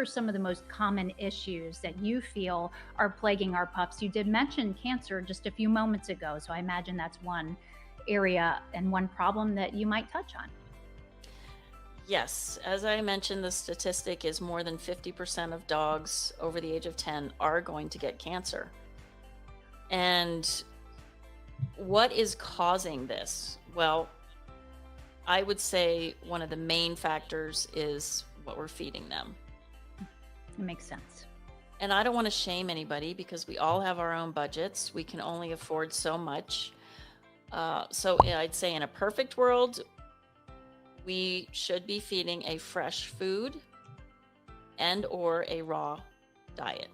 are some of the most common issues that you feel are plaguing our pups? You did mention cancer just a few moments ago, so I imagine that's one area and one problem that you might touch on. Yes, as I mentioned, the statistic is more than 50% of dogs over the age of 10 are going to get cancer. And what is causing this? Well, I would say one of the main factors is what we're feeding them. It makes sense. And I don't want to shame anybody, because we all have our own budgets. We can only afford so much. So I'd say in a perfect world, we should be feeding a fresh food and or a raw diet.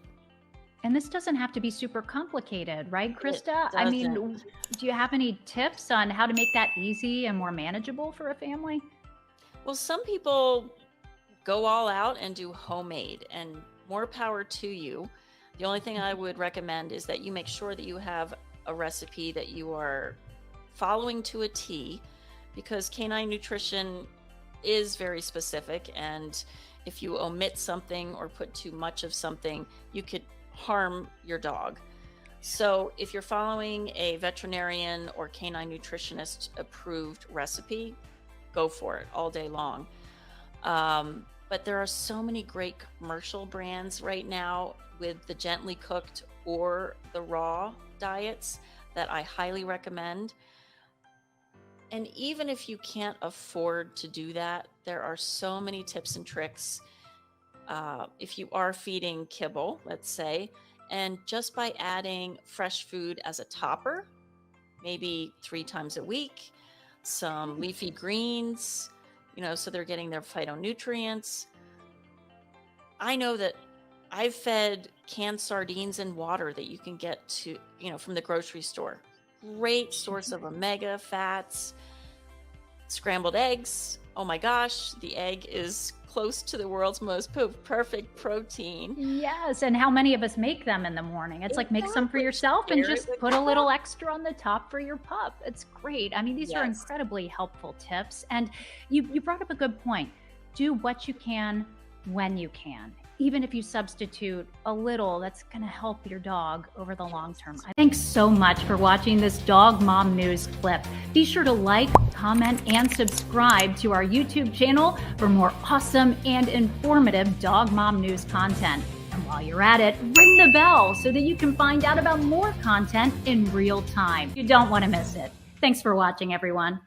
And this doesn't have to be super complicated, right, Krista? I doesn't. mean, do you have any tips on how to make that easy and more manageable for a family? Well, some people go all out and do homemade, and more power to you. The only thing I would recommend is that you make sure that you have a recipe that you are following to a T, because canine nutrition is very specific, and if you omit something or put too much of something, you could harm your dog. So if you're following a veterinarian or canine nutritionist approved recipe, go for it all day long. But there are so many great commercial brands right now with the gently cooked or the raw diets that I highly recommend. And even if you can't afford to do that, there are so many tips and tricks. If you are feeding kibble, let's say, and just by adding fresh food as a topper, maybe 3 times a week, some leafy greens, so they're getting their phytonutrients. I know that I've fed canned sardines in water that you can get from the grocery store. Great source of omega fats. Scrambled eggs. Oh my gosh, the egg is close to the world's most perfect protein. Yes, and how many of us make them in the morning? It's like make some for yourself and just put a little extra on the top for your pup. It's great. I mean, these are incredibly helpful tips. And you brought up a good point. Do what you can when you can. Even if you substitute a little, that's going to help your dog over the long term. Thanks so much for watching this Dog Mom News clip. Be sure to like, comment, and subscribe to our YouTube channel for more awesome and informative Dog Mom News content. And while you're at it, ring the bell so that you can find out about more content in real time. You don't want to miss it. Thanks for watching, everyone.